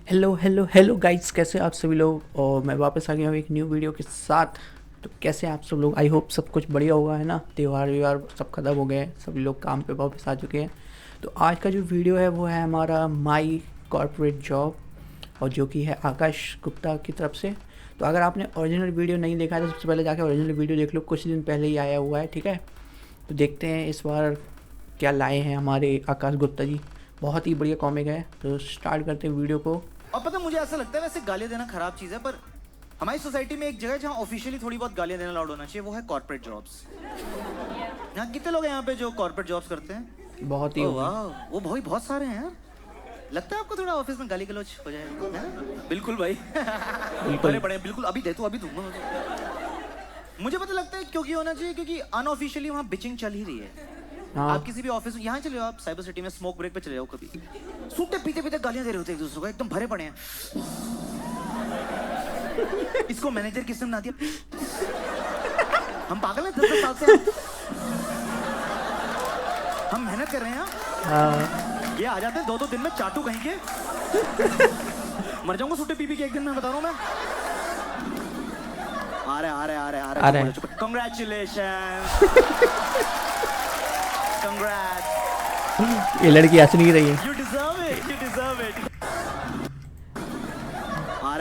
Hello hello hello guys, कैसे आप सभी लोग। और मैं वापस आ गया हूँ एक न्यू वीडियो के साथ। तो कैसे आप सब लोग, आई होप सब कुछ बढ़िया होगा, है ना। त्यौहार व्यवहार सब खत्म हो गए हैं, सभी लोग काम पे वापस आ चुके हैं। तो आज का जो वीडियो है वो है हमारा माई कॉर्पोरेट जॉब, और जो कि है आकाश गुप्ता की तरफ से। तो अगर आपने ओरिजिनल वीडियो नहीं देखा है तो सबसे पहले जाकर ओरिजिनल वीडियो देख लो, कुछ दिन पहले ही आया हुआ है, ठीक है। तो देखते हैं इस बार क्या लाए हैं हमारे आकाश गुप्ता जी। बहुत ही बढ़िया कॉमिक है, तो स्टार्ट करते हैं वीडियो को। और पता मुझे ऐसा लगता है वैसे गालियां देना खराब चीज है, पर हमारी सोसाइटी में एक जगह है जहाँ ऑफिशियली थोड़ी बहुत गालियां देना अलाउड होना चाहिए, वो है कॉर्पोरेट जॉब्स। यहाँ कितने लोग हैं यहाँ पे जो कॉर्पोरेट जॉब्स करते हैं? बहुत ही ओह होंगे। वाह, वो बहुत सारे हैं यार। लगता है आपको थोड़ा ऑफिस में गाली गलौज हो जाएगा, है ना? बिल्कुल भाई। बड़े बिल्कुल। बड़े बिल्कुल, अभी दे तो अभी दूंगा मुझे पता लगता है क्योंकि होना चाहिए, क्योंकि अनऑफिशियली वहाँ बिचिंग चल ही रही है। आप हाँ। किसी भी ऑफिस में यहाँ चले जाओ, आप साइबर सिटी में स्मोक ब्रेक पे चले जाओ, कभी सूटे पीते पीते गालियां दे रहे होते एक दूसरे को, एकदम भरे पड़े हैं। इसको मैनेजर किसने बना दिया? हम पागल हैं, 10 साल से हम मेहनत कर रहे हैं। हाँ। ये आ जाते हैं 2-2 दिन में चाटू कहीं के। मर जाऊंगा सूटे पी के एक दिन में, बता रहा हूं मैं। आ रहे। Congratulation, congrats. ये लड़की हंस नहीं रही है। You deserve it, you deserve it. आ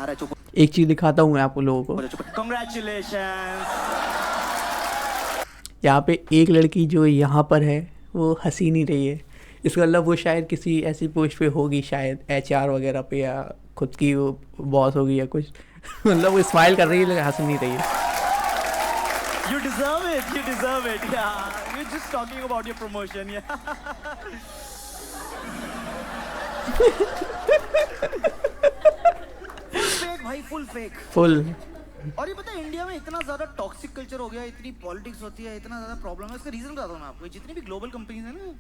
रहे चुप एक चीज़ दिखाता हूँ मैं आप लोगों को। चुप। कांग्रेचुलेशन। यहाँ पे एक लड़की जो यहाँ पर है वो हंस ही नहीं रही है। इसका मतलब वो शायद किसी ऐसी पोस्ट पे होगी, शायद एचआर वगैरह पे, या खुद की वो बॉस होगी या कुछ। मतलब वो स्माइल कर रही है लेकिन हंस नहीं रही है। You deserve it. You deserve it. Yeah. We're just talking about your promotion. Yeah. Full fake भाई, full fake. फुल। और ये पता है इंडिया में इतना ज्यादा टॉक्सिक कल्चर हो गया, इतनी पॉलिटिक्स होती है, इतना ज्यादा प्रॉब्लम है। इसका रीजन बताता हूँ मैं आपको। जितनी भी ग्लोबल कंपनीज है ना,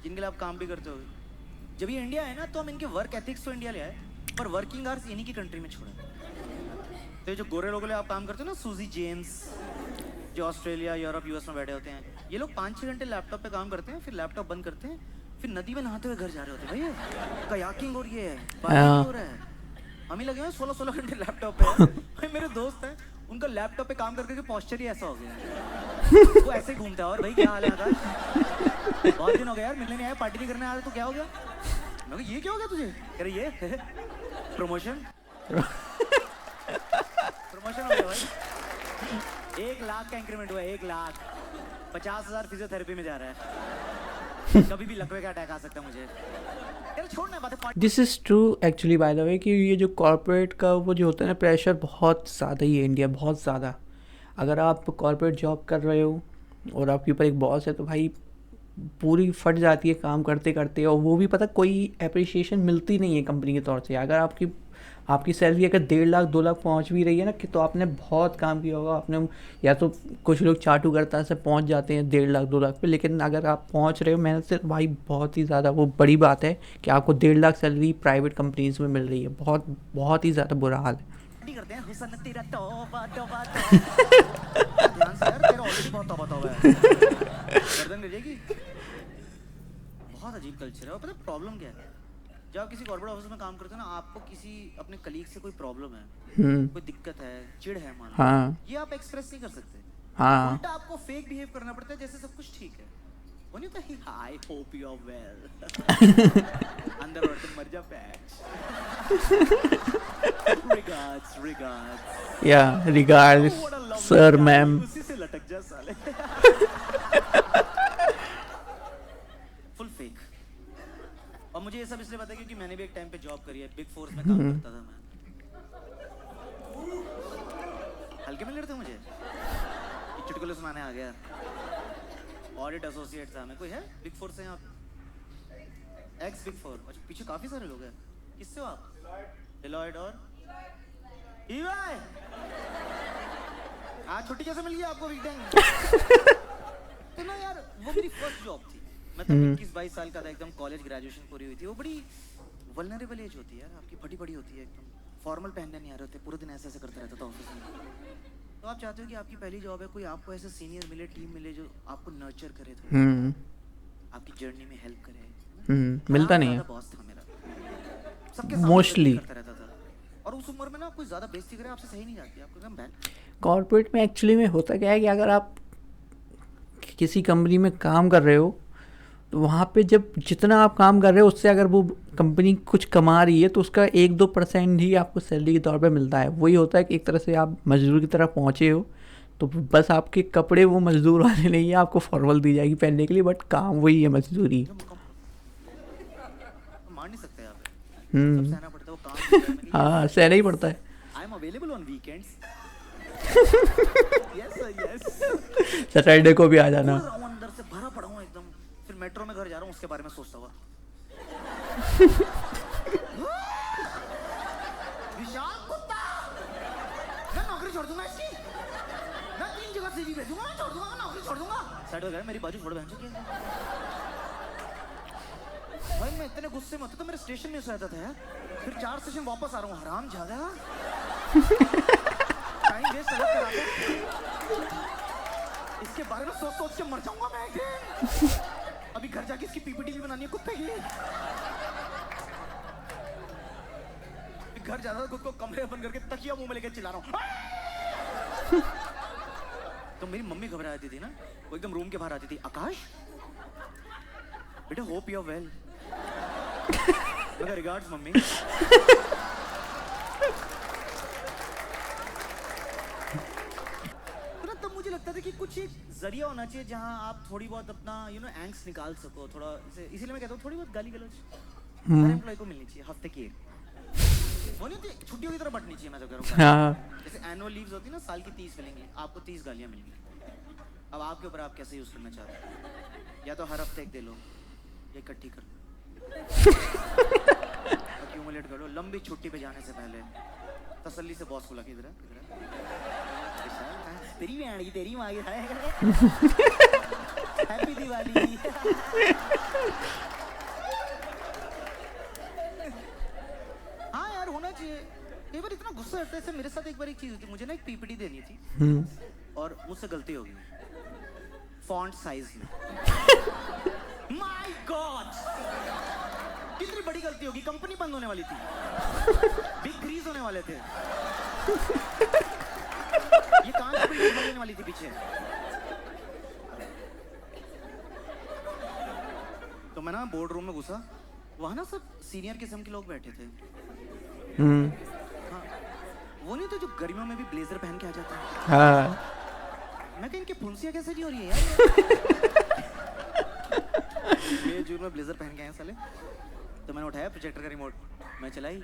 जिनके लिए आप काम भी करते हो, जब ये इंडिया है ना, तो हम इनके वर्क एथिक्स तो इंडिया ले आए, पर वर्किंग आवर्स इन्हीं की कंट्री में छोड़े। तो ये जो गोरे लोगों के लिए आप काम करते हो ना, सूजी जेम्स, जो ऑस्ट्रेलिया, यूरोप, यूएस में बैठे होते हैं, ये लोग 5-6 घंटे लैपटॉप पे काम करते हैं, फिर लैपटॉप बंद करते हैं, फिर नदी में नहाते हुए घर जा रहे होते हैं। भैया कयाकिंग हो रही है, बारबेक्यू हो रहा है, हम ही लगे हैं 16-16 घंटे लैपटॉप पे यार। भाई मेरे दोस्त हैं, उनका लैपटॉप पे काम करके पोस्चर ही ऐसा हो गया है। वो ऐसे ही घूमता है। और भाई क्या हाल है आकाश, बहुत दिन हो गए यार, मिलने नहीं आया, पार्टी नहीं करने आया, तो क्या हो गया? मैं कहा ये क्या हो गया तुझे? कह रहे ये प्रमोशन। प्रमोशन हो गया भाई, 1 लाख का इंक्रीमेंट हुआ, 1 लाख। 50,000 फिजियोथेरेपी में जा रहा है। कभी भी लकवे का अटैक आ सकता है मुझे। यार छोड़ना बात है। This is true actually, by the way, कि ये जो कॉर्पोरेट का वो जो होता है ना, प्रेशर बहुत ज़्यादा ही है इंडिया, बहुत ज़्यादा। अगर आप कॉर्पोरेट जॉब कर रहे हो और आपके ऊपर एक बॉस है तो भाई पूरी फट जाती है काम करते करते। और वो भी पता कोई अप्रिसिएशन मिलती नहीं है कंपनी की तौर से। अगर आपकी आपकी सैलरी अगर 1.5 लाख 2 लाख पहुंच भी रही है ना, कि तो आपने बहुत काम किया होगा आपने। या तो कुछ लोग चाटू करता से पहुंच जाते हैं 1.5 लाख 2 लाख पे, लेकिन अगर आप पहुंच रहे हो मेहनत से तो भाई बहुत ही ज़्यादा वो बड़ी बात है कि आपको 1.5 लाख सैलरी प्राइवेट कंपनीज में मिल रही है। बहुत बहुत ही ज़्यादा बुरा हाल है। करते हैं हुसन तेरा तौबा तौबा तौबा। ध्यान से यार, तेरा ऑलरेडी बहुत तौबा तौबा है। गर्दन गिरेगी। बहुत अजीब कल्चर है। और पता है प्रॉब्लम क्या है? जब आप किसी कॉर्पोरेट ऑफिस में काम करते हो ना, आपको किसी अपने कलीग से कोई प्रॉब्लम है, कोई दिक्कत है, चिढ़ है, मान लो, हाँ ये आप एक्सप्रेस नहीं कर सकते। हाँ। उल्टा आपको फेक बिहेव करना पड़ता है जैसे सब कुछ ठीक है। वो नहीं होता, I hope you are well. अंदर और तुम मर जा पैच। Regards regards. या रिगार्ड्स सर मैम। उसी से लटक जा साले। Full fake. और मुझे ये सब इसलिए पता है क्योंकि मैंने भी एक टाइम पे जॉब करी है, बिग फोर्स में काम करता था मैं। हल्के में लेते मुझे चुटकुले सुनाने आ गया। ऑडिट एसोसिएट था मैं। कोई है बिग फोर से यहाँ? X big four. अच्छा पीछे काफी सारे लोग हैं। किससे हो आप? डिलॉयट और ईवाई। आज छुट्टी कैसे मिल गई आपको वीकेंड? तो ना यार, वो मेरी फर्स्ट जॉब थी। मैं तब 21-22 साल का था, एकदम कॉलेज ग्रेजुएशन पूरी हुई थी। वो बड़ी वल्नरेबल एज होती है यार, आपकी फटी पड़ी होती है एकदम। फॉर्मल पहनने नहीं आ रहे होते, पूरे दिन ऐसे ऐसे करते रहता था ऑफिस में। तो आप चाहते हो कि आपकी पहली जॉब है, कोई आपको ऐसे सीनियर मिले, टीम मिले जो आपको नर्चर करे, थोड़ा आपकी जर्नी में हेल्प करे। मिलता नहीं है। बॉस था मेरा, सबके सामने मोस्टली करता रहता था, और उस उम्र में ना कोई ज्यादा बेइज्जती करे आपसे सही नहीं जाती, आपको एकदम बैड। कॉर्पोरेट में एक्चुअली में होता क्या है कि अगर आप किसी कंपनी में काम कर रहे हो तो वहाँ पे जब जितना आप काम कर रहे हो उससे अगर वो कंपनी कुछ कमा रही है तो उसका 1-2% ही आपको सैलरी के तौर पे मिलता है। वही होता है कि एक तरह से आप मजदूर की तरह पहुँचे हो, तो बस आपके कपड़े वो मजदूर वाले नहीं है, आपको फॉर्मल दी जाएगी पहनने के लिए, बट काम वही है, मजदूरी। मान नहीं सकते आप, सब सहना पड़ता है वो काम। हाँ, सहना ही पड़ता है। I am available on weekends. Yes sir yes. Saturday को भी आ जाना। अंदर से भरा पड़ा हूँ एकदम, फिर मेट्रो में घर जा रहा हूँ उसके बारे में सोचता हुआ। विशाल कुत्ता, मैं नौकरी छोड़ दूंगा इसकी, मैं 3 जगह सीवी भेजूंगा, मैं छोड़ दूंगा, मैं नौकरी छोड़ दूंगा। साइड हो गया, मेरी बाजू छोड़ बहन चुकी है। भाई मैं इतने गुस्से में होता तो मेरे स्टेशन में रहता था यार, फिर 4 स्टेशन वापस आ रहा हूँ, हराम ज्यादा टाइम वेस्ट अलग करा दो। इसके बारे में सोच सोच के मर जाऊंगा मैं एक दिन। अभी घर जाके इसकी पीपीटी भी बनानी है कुत्ते की। घर जाता खुद को कमरे बंद करके तकिया मुंह में लेके चिल्ला रहा हूँ। तो मेरी मम्मी घबरा जाती थी ना, वो एकदम रूम के बाहर आती थी, आकाश बेटा hope you are well. Regards mummy. तो तब मुझे लगता था कि कुछ एक जरिया होना चाहिए जहां आप थोड़ी बहुत अपना एंग्स निकाल सको थोड़ा, इसीलिए मैं कहता हूँ थोड़ी बहुत गाली गलौज हर एम्प्लॉय को मिलनी चाहिए, हफ्ते की एक। वो नहीं होती छुट्टियों की तरह बंटनी चाहिए, मैं तो कह रहा हूँ। जैसे एनुअल लीव्स होती है ना, साल की 30 मिलेंगी, आपको 30 गालियां मिलेंगी। अब आपके ऊपर आप कैसे यूज करना चाहते हैं, या तो हर हफ्ते एक दे लो, या इकट्ठी कर लो, एक्यूमुलेट कर लो। लंबी छुट्टी पे जाने से पहले तसल्ली से बॉस को लगे, इधर तेरी भी आएगी, तेरी माँ की हैप्पी दिवाली। हाँ यार होना चाहिए। कई बार इतना गुस्सा आता है। मेरे साथ एक बार एक चीज हुई थी, मुझे ना एक पीपीटी देनी थी और मुझसे गलती हो गई फॉन्ट साइज में। माय गॉड, कितनी बड़ी गलती होगी, कंपनी बंद होने वाली थी, बिग क्रीज होने वाले थे, ये कांच की बिल्डिंग बनने वाली थी पीछे। तो मैं ना बोर्ड रूम में घुसा, वहां ना सब सीनियर किस्म के लोग बैठे थे। हाँ, वो नहीं तो जो गर्मियों में भी ब्लेजर पहन के आ जाता है। हाँ। मैं कहीं इनकी फुंसियाँ कैसे नहीं हो रही है यार। मई जून में ब्लेजर पहन के आए साले। तो मैंने उठाया प्रोजेक्टर का रिमोट, मैं चलाई,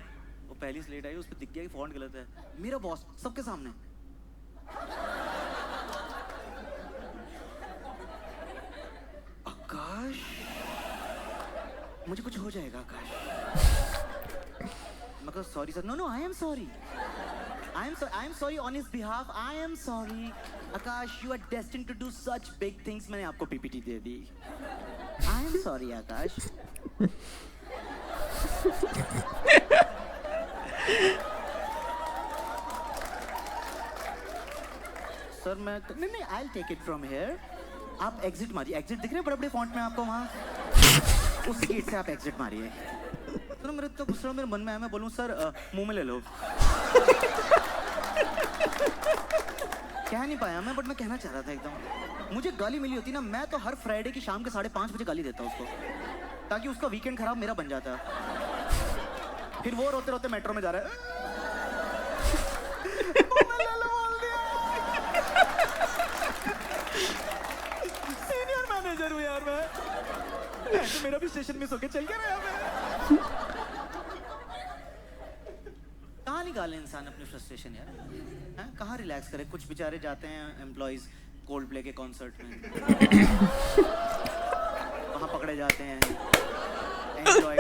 वो पहली स्लेट आई, उस पर दिख गया कि फॉन्ट गलत है। मेरा बॉस सबके सामने, आकाश मुझे कुछ हो जाएगा आकाश। मैं कहा sorry sir. No no I am sorry, I am sorry on his behalf, I am sorry Aakash, you are destined to do such big things. मैंने आपको पीपीटी दे दी, I am sorry Aakash. Sir मैं नहीं I will take it from here. आप exit मारिए, exit दिख रहे हैं बड़े बड़े फॉन्ट में आपको वहाँ, उस गेट से आप एग्जिट मारिए। तो मेरे तो गुस्सा मेरे मन में आया, मैं बोलूँ सर मुंह में ले लो। कह नहीं पाया मैं, बट मैं कहना चाह रहा था एकदम। मुझे गाली मिली होती ना, मैं तो हर फ्राइडे की शाम के 5:30 बजे गाली देता उसको, ताकि उसका वीकेंड खराब मेरा बन जाता। फिर वो रोते रोते मेट्रो में जा रहा है। सीनियर मैनेजर हूँ यार मैं, तो मेरा भी स्टेशन मिस होके चल गया मैं। कहाँ निकाले इंसान अपनी फ्रस्ट्रेशन यार, हैं? कहाँ रिलैक्स करे। कुछ बेचारे जाते हैं एम्प्लॉइज कोल्ड प्ले के कॉन्सर्ट में, वहाँ पकड़े जाते हैं, enjoy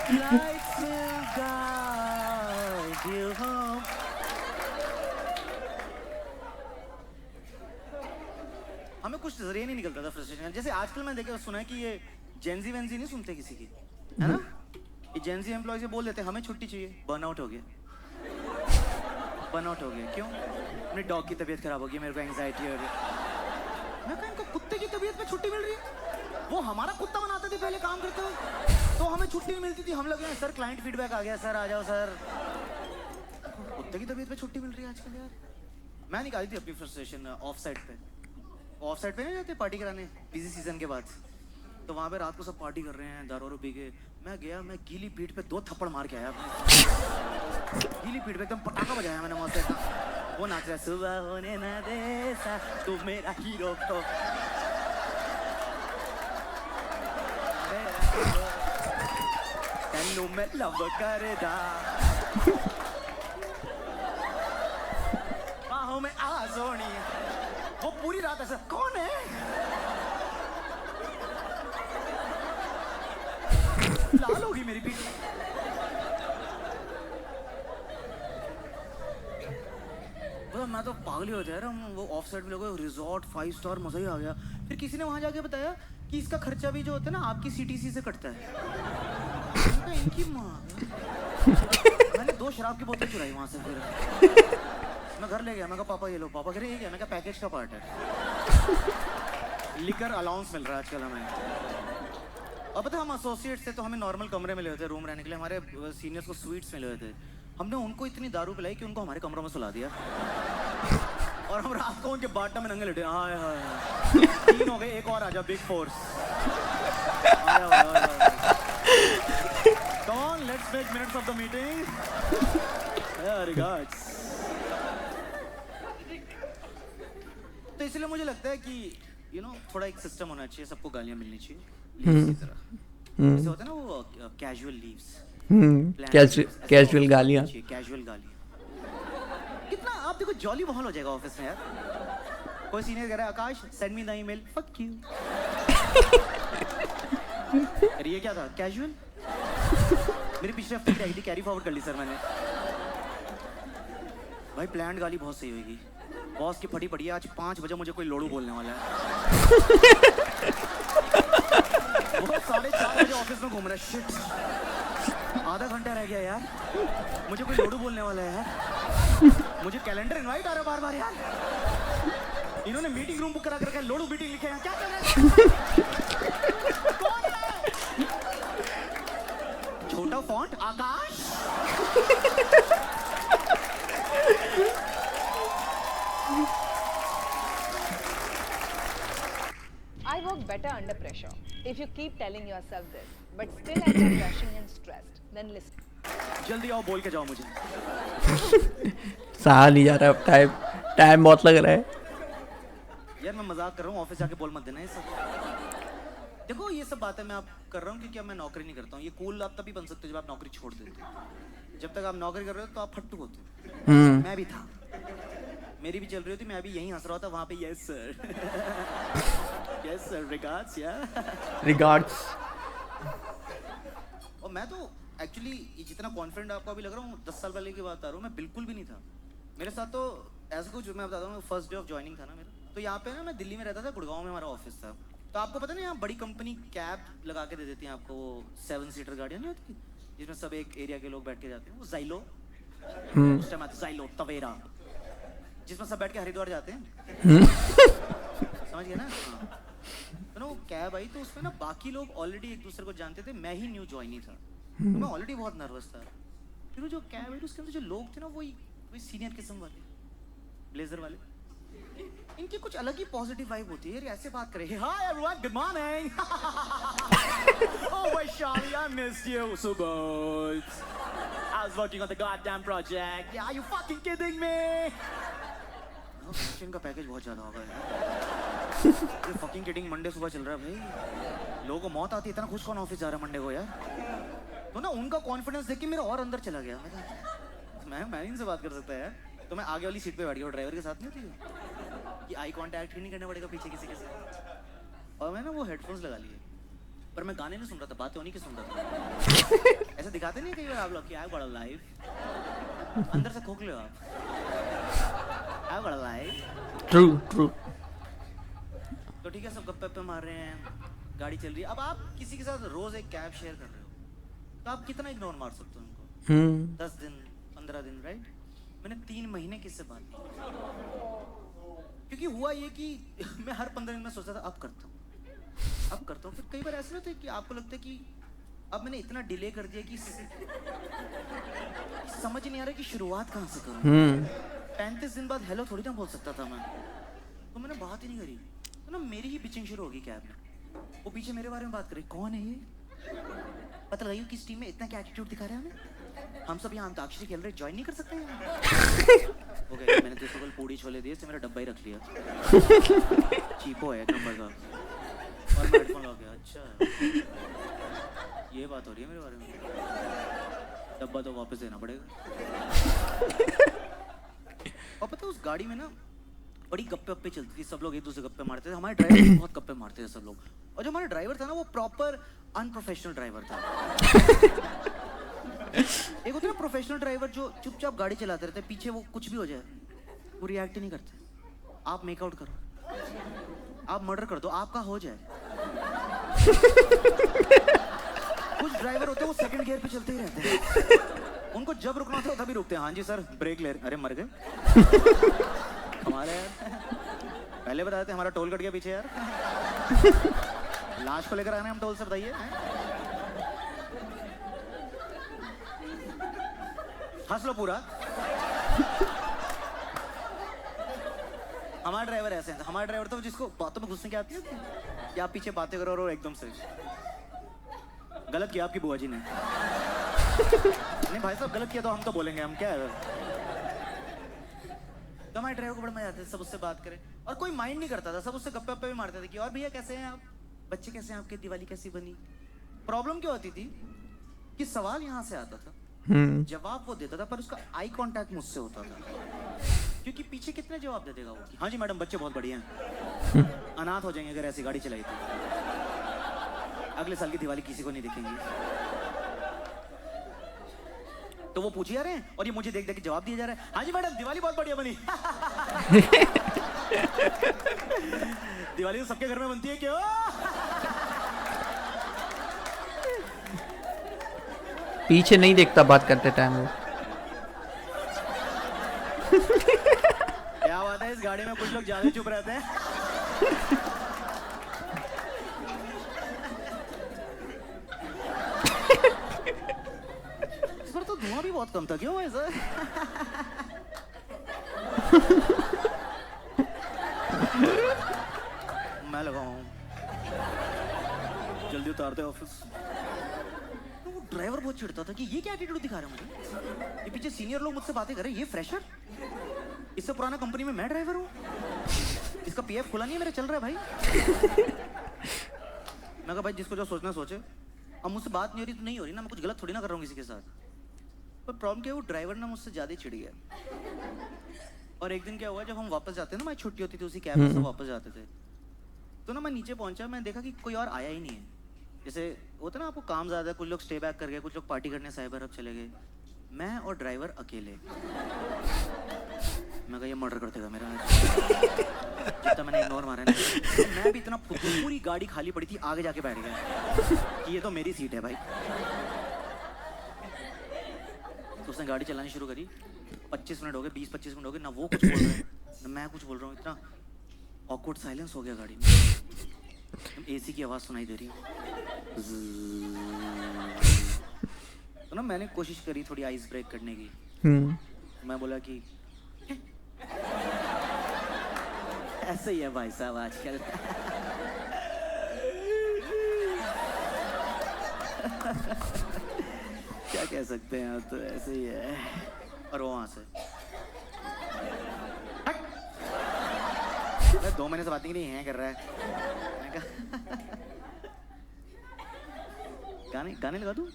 Lights will guide you home. हमें कुछ जरिए नहीं निकलता था फ्रस्ट्रेशन। जैसे आजकल मैं देखा सुना है कि ये जेंजी वेंजी नहीं सुनते किसी की, है ना? ये जेंजी एम्प्लॉय से बोल देते हमें छुट्टी चाहिए, बर्नआउट हो गया। बर्नआउट हो गया क्यों? अपने डॉग की तबीयत खराब हो गई, मेरे को एंजाइटी हो गई। तबीयत पे छुट्टी मिल रही है। वो हमारा कुत्ता बनाते थे पहले काम करते हुए, तो हमें छुट्टी नहीं मिलती थी। हम लोग सर क्लाइंट फीडबैक आ गया, सर आ जाओ सर। कुत्ते की तबीयत पे छुट्टी मिल रही है आजकल यार। मैं निकाली थी अपनी फ्रस्ट्रेशन ऑफ साइड पे। ऑफ साइड पे नहीं जाते पार्टी कराने बिजी सीजन के बाद, तो वहाँ पे रात को सब पार्टी कर रहे हैं दारू वारू पी के। मैं गया, मैं गीली पीठ पे 2 थप्पड़ मार के आया अपने। गीली पीठ पे एकदम पटाखा बजाया मैंने वहाँ से। वो नाच रहा है, सुबह होने ना दे सा तू मेरा हीरो को। तेनू मैं लव करदा, बाहों में आ सोनी। वो पूरी रात ऐसा, कौन है? लाल होगी मेरी पीठ। मैं तो पागल ही हो जाए। हम वो ऑफ साइड में लोगों रिजॉर्ट 5 स्टार, मजा ही आ गया। फिर किसी ने वहां जाके बताया कि इसका खर्चा भी जो होता है ना आपकी सीटीसी से कटता है। इनकी माँ, मैंने 2 शराब की बोतल चुराई वहां से। फिर मैं घर ले गया, मैं कहा पापा ये लो। पापा कह रहे ये क्या? मैं कहा पैकेज का पार्ट है, लिकर अलाउंस मिल रहा है आजकल हमें। और पता है हम एसोसिएट्स थे तो हमें नॉर्मल कमरे मिले हुए थे रूम रहने के लिए। हमारे सीनियर्स को स्वीट्स मिले हुए थे। हमने उनको इतनी दारू पिलाई कि उनको हमारे कमरों में सुला दिया। और हम रात को उनके बाटम में नंगे लेटे। हाय हाय 3 हो गए, एक और आजा, big force. Come on, let's make minutes of the meeting. Yeah, regards. तो इसलिए मुझे लगता है कि थोड़ा एक सिस्टम होना चाहिए, सबको गालियां मिलनी चाहिए लीव्स की तरह। जैसे होता है ना वो कैजुअल लीव्स, कैजुअल गालियां। कैजुअल गालियां कितना आप देखो जॉली माहौल हो जाएगा ऑफिस में यार। कोई सीनियर कह रहा है Akash send me the email, fuck you. अरे ये क्या था? कैजुअल। मेरी पिछले हफ्ते की आईडी कैरी फॉरवर्ड कर ली सर मैंने। भाई प्लान्ड गाली बहुत सही होगी। बॉस की फटी पड़ी है, आज 5 बजे मुझे कोई लोड़ू बोलने वाला है। वो 4:30 बजे ऑफिस में घूम रहा है। शिट, आधा घंटा रह गया यार, मुझे कोई लोड़ू बोलने वाला है यार। मुझे कैलेंडर इनवाइट आ रहा है बार बार यार। इन्होंने मीटिंग रूम बुक करा कर लोड़ू मीटिंग लिखे हैं, क्या कर रहे हैं? कौन है? छोटा font Akash. I work better under pressure. If you keep telling yourself this, but still end up rushing and stressed, then listen. जल्दी आओ, बोल के जाओ मुझे। सहा नहीं जा रहा, टाइम बहुत लग रहा है यार। मैं मजाक कर रहा हूँ, ऑफिस जाके बोल मत देना ये सब। देखो ये सब बातें मैं आप कर रहा हूँ क्योंकि अब मैं नौकरी नहीं करता हूँ। ये कूल आप तभी बन सकते हो जब आप नौकरी छोड़ देते हो। जब तक आप नौकरी कर रहे हो तो आप फट्टू होते हो। मैं भी था, मेरी भी चल रही होती, मैं अभी यहीं हंस रहा था, वहाँ पे yes sir yes sir regards या रिगार्ड्स। और मैं तो एक्चुअली जितना कॉन्फिडेंट आपको अभी लग रहा हूँ 10 साल पहले की बात आ रहा हूँ, मैं बिल्कुल भी नहीं था। मेरे साथ तो ऐसा कुछ, मैं बताता हूँ, फर्स्ट डे ऑफ ज्वाइनिंग था ना मेरा, तो यहाँ पे ना मैं दिल्ली में रहता था, गुड़गांव में हमारा ऑफिस था। तो आपको पता नहीं यहाँ बड़ी कंपनी कैब लगा के दे देती है आपको, वो 7 सीटर गाड़ियाँ नहीं होती जिसमें सब एक एरिया के लोग बैठ के जाते हैं। वो ज़ाइलो, उस टाइम आता ज़ाइलो तवेरा, जिसमें सब बैठ के हरिद्वार जाते हैं। समझ गए ना? हाँ। तो ना वो कैब आई तो उसमें ना बाकी लोग ऑलरेडी एक दूसरे को जानते थे, मैं ही न्यू ज्वाइनी था, तो मैं ऑलरेडी बहुत नर्वस था। फिर वो जो कैब आई उसके अंदर जो लोग थे ना वही सीनियर किस्म वाले, ब्लेजर वाले, इनकी कुछ अलग ही पॉजिटिव वाइब होती है। ऐसे बात करे, hi everyone, good morning, oh Vaishali, I missed you so good, I was working on the goddamn project, are you fucking kidding me? इनका पैकेज बहुत ज्यादा होगा यार। ये फकिंग किडिंग, मंडे सुबह चल रहा है भाई, लोगों को मौत आती है, इतना खुश कौन ऑफिस जा रहा है मंडे को यार? तो ना उनका कॉन्फिडेंस देख के मेरा और अंदर चला गया। मैं इनसे बात कर सकता है यार। तो मैं आगे वाली सीट पे बैठ गया, ड्राइवर के साथ नहीं होती कि आई कांटेक्ट ही नहीं करना पड़ेगा पीछे किसी के साथ। और मैं ना वो हेडफोन्स लगा लिए, पर मैं गाने नहीं सुन रहा था, बातें उन्हीं की सुन रहा था। ऐसा दिखाते नहीं कई बार आप लोग कि आई गॉट अ लाइफ, अंदर से खोखले हो आप, I got a life. True. तो ठीक है, सब गप्पे मार रहे हैं, गाड़ी चल रही है। अब आप किसी के साथ रोज एक कैब शेयर कर रहे हो तो आप कितना इग्नोर मार सकते हो उनको? 10 दिन 15 दिन, राइट? मैंने 3 महीने किससे बात की, क्योंकि हुआ ये कि मैं हर 15 दिन में सोचता था अब करता हूँ फिर कई बार ऐसा होता है कि आपको लगता है कि अब मैंने इतना डिले कर दिया कि समझ ही नहीं आ रहा कि शुरुआत कहाँ से करूँ। 35 दिन बाद हेलो थोड़ी ना बोल सकता था मैं, तो मैंने बात ही नहीं करी। तो ना मेरी ही पिचिंग शुरू होगी कैब में, वो पीछे मेरे बारे में बात करे, कौन है ये, पता लगाइए किस टीम में इतना क्या एटीट्यूड दिखा रहे हैं हमें, हम सब यहाँ अंताक्षरी खेल रहे, ज्वाइन नहीं कर सकते हैं। ओके मैंने तो कल पूड़ी छोले दिए, इससे मेरा डब्बा ही रख लिया, चीपो है एक नंबर का, और मैं हेडफोन लगा गया। अच्छा ये बात हो रही है मेरे बारे में, डब्बा तो वापस देना पड़ेगा। और पता है उस गाड़ी में ना बड़ी गप्पे वप्पे चलती थी, सब लोग एक दूसरे गप्पे मारते थे, हमारे ड्राइवर बहुत गप्पे मारते थे सब लोग, और जो हमारा ड्राइवर था ना वो प्रॉपर अनप्रोफेशनल ड्राइवर था। एक होता है ना प्रोफेशनल ड्राइवर जो चुपचाप गाड़ी चलाते रहते, पीछे वो कुछ भी हो जाए वो रिएक्ट ही नहीं करते। आप मेकआउट करो, आप मर्डर कर दो, आपका हो जाए। कुछ ड्राइवर होते हैं वो सेकंड गियर पे चलते ही रहते हैं, उनको जब रुकना होता है तभी रुकते हैं। हाँ जी सर ब्रेक ले, अरे मर गए हमारे यार, पहले बता देते हमारा टोल कट गया पीछे यार, लाश को लेकर आना हम टोल से, बताइए। हंस लो पूरा। हमारा ड्राइवर ऐसे है, हमारा ड्राइवर तो जिसको बातों में घुसने की आती है कि आप पीछे बातें करो और एकदम से गलत किया आपकी बुआ जी ने। नहीं भाई साहब गलत किया तो हम तो बोलेंगे, हम क्या है। तो हमारे ड्राइवर को बड़ा मजा आता था, सब उससे बात करें और कोई माइंड नहीं करता था, सब उससे गप्पे वप्पे भी मारते थे कि और भैया कैसे हैं आप, बच्चे कैसे हैं आपके, दिवाली कैसी बनी। प्रॉब्लम क्या होती थी कि सवाल यहाँ से आता था, जवाब वो देता था पर उसका आई कांटेक्ट मुझसे होता था, क्योंकि पीछे कितने जवाब दे देगा वो। हाँ जी मैडम बच्चे बहुत बढ़िया हैं, अनाथ हो जाएंगे अगर ऐसी गाड़ी चलाई तो, अगले साल की दिवाली किसी को नहीं दिखेंगी। तो वो पूछ ही आ रहे हैं और ये मुझे देख देख के जवाब दिया जा रहा है, हाँ जी मैडम दिवाली बहुत बढ़िया बनी। दिवाली तो सबके घर में बनती है क्यों। पीछे नहीं देखता बात करते टाइम वो। क्या बात है, इस गाड़ी में कुछ लोग ज्यादा चुप रहते हैं। इस बार तो धुआं भी बहुत कम था, क्यों ऐसा। मैं लगाऊं, जल्दी उतारते ऑफिस। वो ड्राइवर बहुत चिढ़ता था कि ये क्या एटीट्यूड दिखा रहे हैं मुझे, ये पीछे सीनियर लोग मुझसे बातें कर रहे हैं, ये फ्रेशर, इससे पुराना कंपनी में मैं ड्राइवर हूँ, इसका पीएफ खुला नहीं है मेरा, चल रहा है भाई। मैं कहा भाई जिसको जो सोचना सोचे, अब मुझसे बात नहीं हो रही तो नहीं हो रही ना, मैं कुछ गलत थोड़ी ना कर रहा हूँ किसी के साथ। पर प्रॉब्लम क्या है, वो ड्राइवर ना मुझसे ज़्यादा चिढ़ गया। और एक दिन क्या हुआ, जब हम वापस जाते हैं ना, हमारी छुट्टी होती थी उसी कैब में सब वापस जाते थे, तो ना मैं नीचे पहुंचा, मैं देखा कि कोई और आया ही नहीं है। जैसे होता ना आपको काम ज़्यादा है, कुछ लोग स्टे बैक कर गए, कुछ लोग पार्टी करने साइबर हब चले गए, मैं और ड्राइवर अकेले। मैं कहा ये मर्डर कर देगा मेरा, जितना मैंने इग्नोर मारा ना, तो मैं भी इतना पूरी गाड़ी खाली पड़ी थी, आगे जाके बैठ गया कि ये तो मेरी सीट है भाई। तो उसने गाड़ी चलानी शुरू करी, 25 मिनट हो गए, 20-25 मिनट हो गए, ना वो कुछ बोल रहे हैं ना मैं कुछ बोल रहा हूँ, इतना ऑकवर्ड साइलेंस हो गया गाड़ी में। एसी की आवाज़ सुनाई दे रही है, तो ना मैंने कोशिश करी थोड़ी आइस ब्रेक करने की। मैं बोला कि ऐसे ही है भाई साहब आजकल। क्या कह सकते हैं, तो ऐसे ही है। और वो वहां से 2 महीने से बात नहीं है कर रहा है। मैंने कहा गाने लगा दूं,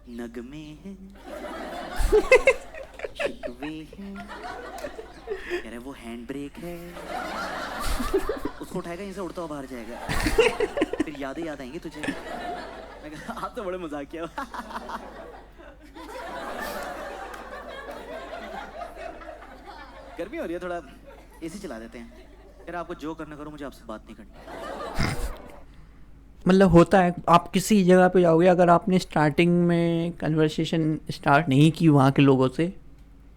नगमे हैं शिकवे हैं, कह रहे वो हैंड ब्रेक है, उसको उठाएगा यहीं से उड़ता हुआ बाहर जाएगा, फिर यादें याद आएंगी तुझे। मैं कहा आप तो बड़े मजाकिया हो। गर्मी हो रही है, थोड़ा एसी चला देते हैं। यार आपको जो करना करो, मुझे आपसे बात नहीं करनी। मतलब होता है, आप किसी जगह पे जाओगे, अगर आपने स्टार्टिंग में कन्वर्सेशन स्टार्ट नहीं की वहाँ के लोगों से,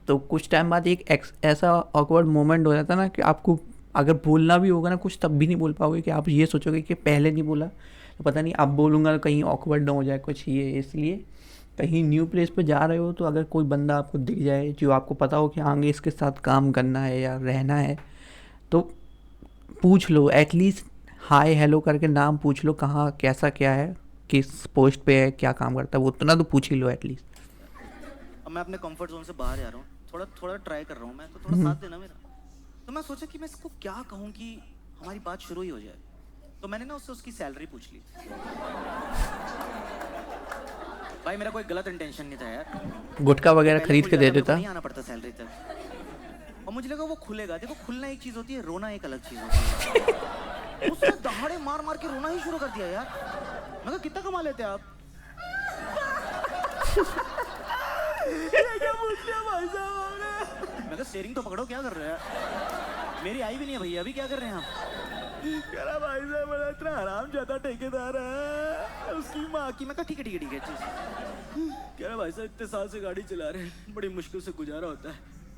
तो कुछ टाइम बाद एक ऐसा ऑकवर्ड मोमेंट हो जाता है ना कि आपको अगर बोलना भी होगा ना कुछ, तब भी नहीं बोल पाओगे, कि आप ये सोचोगे कि पहले नहीं बोला तो पता नहीं अब बोलूँगा तो कहीं ऑकवर्ड ना हो जाए कुछ, ये इसलिए कहीं न्यू प्लेस पे जा रहे हो तो अगर कोई बंदा आपको दिख जाए जो आपको पता हो कि आगे इसके साथ काम करना है या रहना है, तो पूछ लो एटलीस्ट, हाय हेलो करके नाम पूछ लो, कहाँ कैसा क्या है, किस पोस्ट पे है, क्या काम करता है, वो उतना तो पूछ ही लो एटलीस्ट। अब मैं अपने कंफर्ट जोन से बाहर जा रहा हूँ, थोड़ा थोड़ा ट्राई कर रहा हूँ मैं, तो थोड़ा साथ देना मेरा। तो मैं सोचा कि मैं इसको क्या कहूँ कि हमारी बात शुरू ही हो जाए। तो मैंने ना उससे उसकी सैलरी पूछ ली। भाई मेरा कोई गलत इंटेंशन नहीं था यार, गुटखा वगैरह पहले खरीद खुल के जाता, दे मेरे को देता। नहीं आना पड़ता सैलरी तक। और मुझे लगा वो खुलेगा। देखो खुलना एक चीज होती है, रोना एक अलग चीज होती है। उसने दहाड़े मार मार के रोना ही शुरू कर दिया यार। मैं कहा कितना कमा लेते आप? ये क्या पूछ लिया भाई साहब आपने? मैं कहा स्टीयरिंग तो पकड़ो, क्या कर रहे हैं? मेरी आई भी नहीं है भैया, अभी क्या कर रहे हैं आप? कह रहा भाई साहब बड़ा इतना हराम ज्यादा ठेकेदार है उसकी माँ की। मैं कहा ठीक है ठीक है ठीक है चीज। कह रहा भाई साहब इतने साल से गाड़ी चला रहे हैं, बड़ी मुश्किल से गुजारा होता है।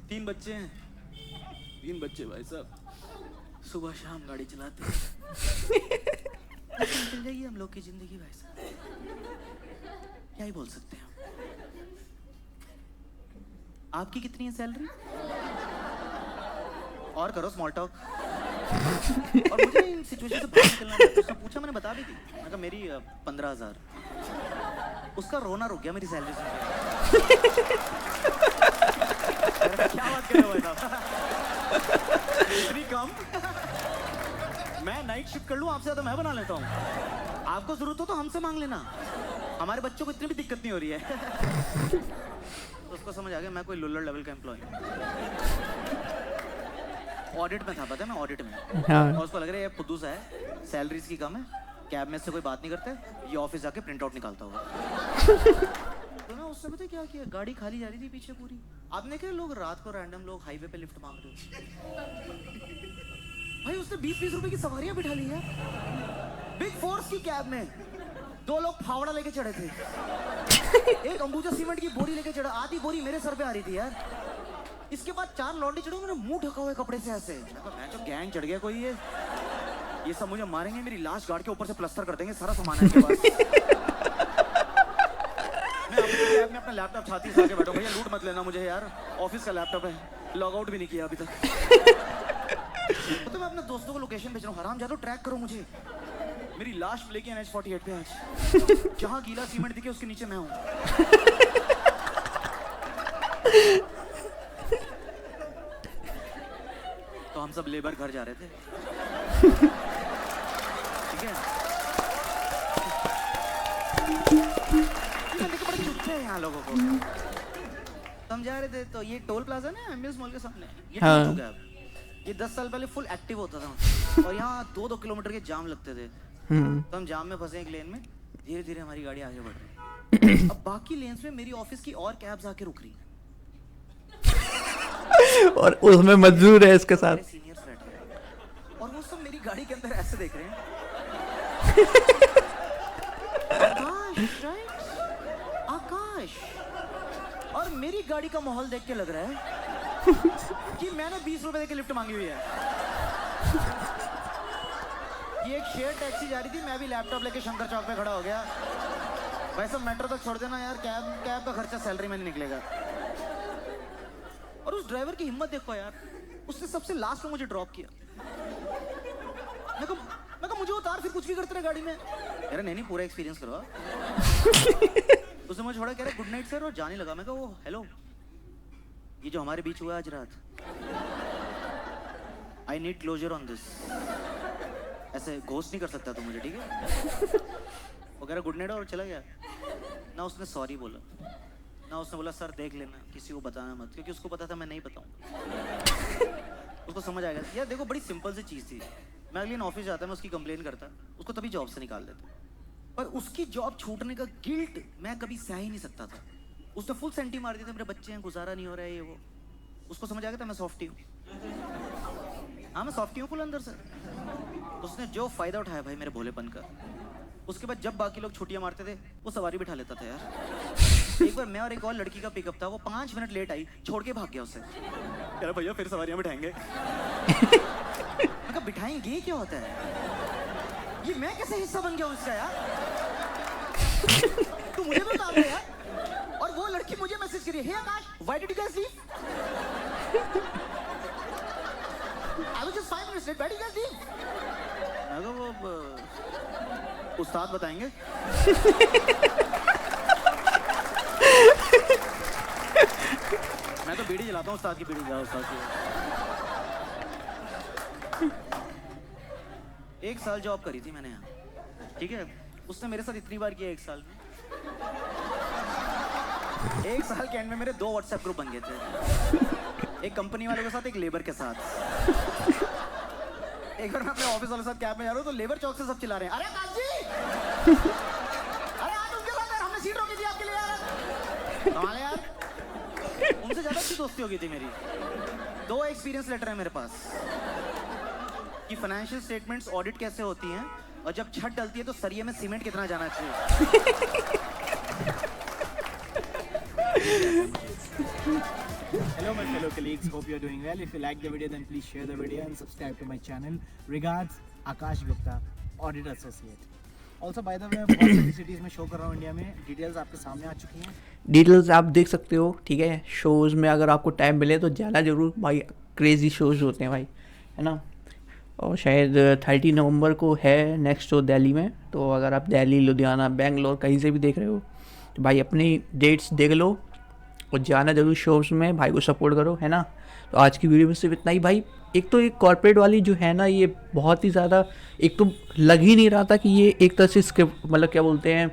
3 बच्चे हैं, 3 बच्चे भाई साहब, सुबह शाम गाड़ी चलाते हैं। चल जाइए हम लोग की जिंदगी भाई साहब, क्या ही बोल सकते हैं हम। आपकी कितनी है सैलरी? और करो स्मॉल टॉक। और मुझे इन सिचुएशन से बाहर निकलना था। उसने पूछा, मैंने बता भी दी। मैं कहा मेरी 15,000। उसका रोना रुक गया मेरी सैलरी सुन के। क्या बात कर रहे हो भाई साहब? इतनी कम? मैं नाइट शिफ्ट कर लूं, आपसे ज्यादा मैं बना लेता हूँ। आपको जरूरत हो तो हमसे मांग लेना, हमारे बच्चों को इतनी भी दिक्कत नहीं हो रही है। तो उसको समझ आ गया मैं कोई लुल्लड़ लेवल का एम्प्लॉय ऑडिट में था, पता है मैं ऑडिट में। हाँ। और उसको लग रहा है ये फुद्दू सा है, सैलरी इसकी कम है, कैब में से कोई बात नहीं करते, ये ऑफिस जाके प्रिंट आउट निकालता होगा। तो ना उसने पता क्या किया, गाड़ी खाली जा रही थी पीछे पूरी। आपने क्या लोग रात को रैंडम लोग हाईवे पे लिफ्ट मांग रहे हो भाई, उसने 20-20 रुपए की सवारियां बिठा ली है बिग फोर्स की कैब में। 2 लोग फावड़ा लेके चढ़े थे, एक अंबुजा सीमेंट की बोरी लेके चढ़ा, आधी बोरी मेरे सर पे आ रही थी यार। इसके बाद 4 लौंडे चढ़े, उन्होंने मुंह ढका हुए कपड़े से ऐसे। मैं जो गैंग चढ़ गया कोई, ये सब मुझे मारेंगे, मेरी लाश गाड़ के ऊपर से प्लास्टर कर देंगे, सारा सामान है इनके पास। मैं अपनी कैब में अपना लैपटॉप छाती से आके बैठा, भैया लूट मत लेना मुझे यार, ऑफिस का लैपटॉप है, लॉग आउट भी नहीं किया अभी तक। तो मैं अपने दोस्तों को लोकेशन भेज रहा हूँ, हराम जादो ट्रैक करो मुझे, मेरी लाश मिलेगी NH-48 पे आज, जहाँ गीला सीमेंट दिखे उसके नीचे मैं हूँ। तो हम सब लेबर घर जा रहे थे, ठीक है। बड़े चुपचे हैं यहाँ लोगों को। तो हम जा रहे थे, तो ये टोल प्लाजा ना एम्बियंस मॉल के सामने, ये हाँ। टूट चुका है अब। ये 10 साल पहले फुल एक्टिव होता था और यहाँ 2-2 किलोमीटर के जाम लगते थे। तो हम जाम में फंसे एक लेन में, धीरे धीरे हमारी गाड़ी आगे बढ़ रही। अब बाकी लेन्स में मेरी ऑफिस की और कैब्स आके रुक रही, और उसमें मजदूर है इसके साथ। सीनियर्स बैठे हैं और वो सब मेरी गाड़ी के अंदर ऐसे देख रहे हैं। आकाश, राइट? आकाश। और मेरी गाड़ी का माहौल देख के लग रहा है कि मैंने 20 रुपए देके लिफ्ट मांगी हुई है। ये एक शेयर टैक्सी जा रही थी, मैं भी लैपटॉप लेके शंकर चौक पे खड़ा हो गया। वैसे मेट्रो तक छोड़ देना यार, कैब का खर्चा सैलरी में नहीं निकलेगा। और उस ड्राइवर की हिम्मत देखो यार, उसने सबसे लास्ट में मुझे ड्रॉप किया। मैं कहा मुझे उतार, फिर कुछ भी करते रहे गाड़ी में। कह रहा नहीं पूरा एक्सपीरियंस करो। उसने मुझे छोड़ा, कह रहा गुड नाइट सर, और जाने लगा। मैं कहा वो हेलो, ये जो हमारे बीच हुआ आज रात, I need closure on this. ऐसे घोस्ट नहीं कर सकता तू मुझे, ठीक है? वो कह रहा गुड नाइट और चला गया। ना उसने सॉरी बोला, ना उसने बोला सर देख लेना, किसी को बताना मत, क्योंकि उसको पता था मैं नहीं बताऊंगा। उसको समझ आएगा यार। देखो बड़ी सिंपल सी चीज़ थी, मैं अगले दिन ऑफिस जाता, मैं उसकी कंप्लेन करता, उसको तभी जॉब से निकाल देता। पर उसकी जॉब छूटने का गिल्ट मैं कभी सह ही नहीं सकता था। उसने फुल सेंटी मार दिया था, मेरे बच्चे हैं, गुजारा नहीं हो रहा है ये वो। उसको समझ आ गया था मैं सॉफ्टी हूँ। हाँ मैं सॉफ्टी हूँ फुल अंदर से। उसने जो फायदा उठाया भाई मेरे भोलेपन का। उसके बाद जब बाकी लोग छुट्टियां मारते थे, वो सवारी बिठा लेता था यार। एक बार मैं और एक और लड़की का पिकअप था, वो 5 मिनट लेट आई, छोड़ के भाग गया उसे। कह रहा भैया फिर सवारियां बिठाएंगे। मैं कहा बिठाएंगे क्या होता है? ये मैं कैसे हिस्सा बन गया हूँ इसका यार? तू मुझे बता दे यार। और वो लड़की मुझे मैसेज करी, hey Akash, why did you guys leave? I was just 5 minutes late, why did you guys leave? मैं कहा वो उस्ताद बताएंगे। मैं तो बीड़ी जलाता हूँ, उस्ताद की बीड़ी जला, उस्ताद की। 1 साल जॉब करी थी मैंने यहाँ, ठीक है? उसने मेरे साथ इतनी बार किया 1 साल में। 1 साल के एंड में मेरे 2 व्हाट्सएप ग्रुप बन गए थे, एक कंपनी वाले के साथ, एक लेबर के साथ। एक बार मैं अपने ऑफिस वाले के साथ कैब में जा रहा हूँ, तो लेबर चौक से सब चिल्ला रहे हैं, अरे आकाश जी, अरे आज उनके साथ यार, हमने सीट रोकी थी आपके लिए यार। कमाल है यार, उनसे ज्यादा अच्छी दोस्ती हो गई थी मेरी। 2 एक्सपीरियंस लेटर है मेरे पास कि फाइनेंशियल स्टेटमेंट्स ऑडिट कैसे होती हैं, और जब छत डलती है तो सरिये में सीमेंट कितना जाना चाहिए। Hello my fellow colleagues, hope you're doing well. If you like the video then please share the video and subscribe to my channel. Regards, Akash Gupta, Audit Associate. Also by the way, मैं बहुत सारी cities में show कर रहा हूँ India में, details आपके सामने आ चुकी हैं। डिटेल्स आप देख सकते हो, ठीक है? शोज़ में अगर आपको टाइम मिले तो जाना ज़रूर भाई, क्रेज़ी शोज़ होते हैं भाई, है ना? और शायद 30 नवंबर को है नेक्स्ट शो दिल्ली में, तो अगर आप दिल्ली, लुधियाना, बेंगलोर कहीं से भी देख रहे हो तो भाई अपनी डेट्स देख लो और जाना जरूर शोज़ में, भाई को सपोर्ट करो, है ना? तो आज की वीडियो में सिर्फ इतना ही भाई। एक तो ये कॉर्पोरेट वाली जो है ना, ये बहुत ही ज़्यादा, एक तो लग ही नहीं रहा था कि ये एक तरह से स्क्रिप्ट, मतलब क्या बोलते हैं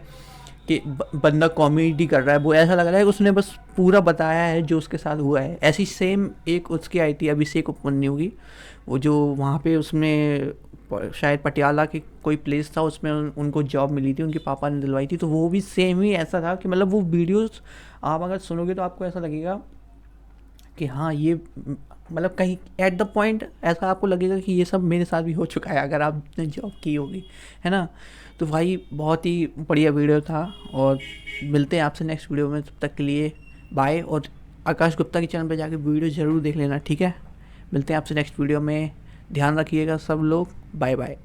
कि बंदा कॉमेडी कर रहा है, वो ऐसा लग रहा है कि उसने बस पूरा बताया है जो उसके साथ हुआ है। ऐसी सेम एक उसकी आई थी अभिषेक उपमन्यु की, वो जो वहाँ पे उसमें शायद पटियाला के कोई प्लेस था, उसमें उनको जॉब मिली थी, उनके पापा ने दिलवाई थी, तो वो भी सेम ही ऐसा था कि मतलब वो वीडियोस आप अगर सुनोगे तो आपको ऐसा लगेगा कि हाँ ये मतलब कहीं एट द पॉइंट ऐसा आपको लगेगा कि ये सब मेरे साथ भी हो चुका है अगर आपने जॉब की होगी, है ना? तो भाई बहुत ही बढ़िया वीडियो था, और मिलते हैं आपसे नेक्स्ट वीडियो में। तब तक के लिए बाय, और आकाश गुप्ता के चैनल पे जाके वीडियो ज़रूर देख लेना, ठीक है? मिलते हैं आपसे नेक्स्ट वीडियो में, ध्यान रखिएगा सब लोग, बाय बाय।